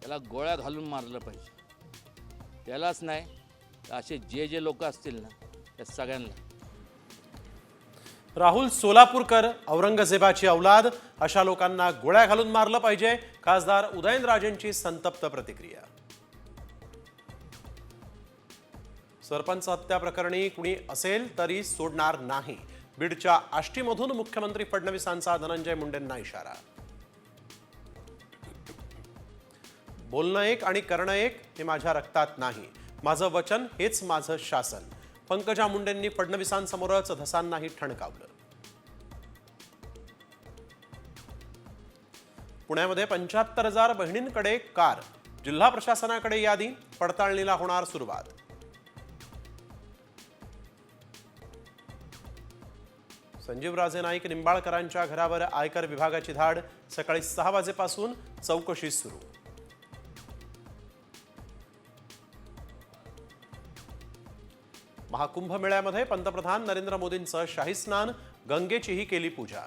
त्याला गोळ्या घालून मारलं पाहिजे. त्यालाच नाही तर असे जे लोक असतील ना त्या सगळ्यांना. राहुल सोलापूरकर औरंगजेबाची औलाद, अशा लोकांना गोळ्या घालून मारलं पाहिजे. खासदार उदयनराजेंची संतप्त प्रतिक्रिया. सरपंच हत्या प्रकरणी कुणी असेल तरी सोडणार नाही. बीडच्या आष्टीमधून मुख्यमंत्री फडणवीसांचा धनंजय मुंडेंना इशारा. बोलणं एक आणि करणं एक हे माझ्या रक्तात नाही. माझं वचन हेच माझं शासन. पंकजा मुंडेंनी फडणवीसांसमोरच धसांनाही ठणकावलं. पुण्यामध्ये 75,000 बहिणींकडे कार. जिल्हा प्रशासनाकडे यादी. पडताळणीला होणार सुरुवात. संजीवराजे नाईक निंबाळकरांच्या घरावर आयकर विभागाची धाड. सकाळी 6 वाजेपासून चौकशी सुरू. महाकुंभ मेळ्यामध्ये पंतप्रधान नरेंद्र मोदींचं शाही स्नान. गंगेचीही केली पूजा.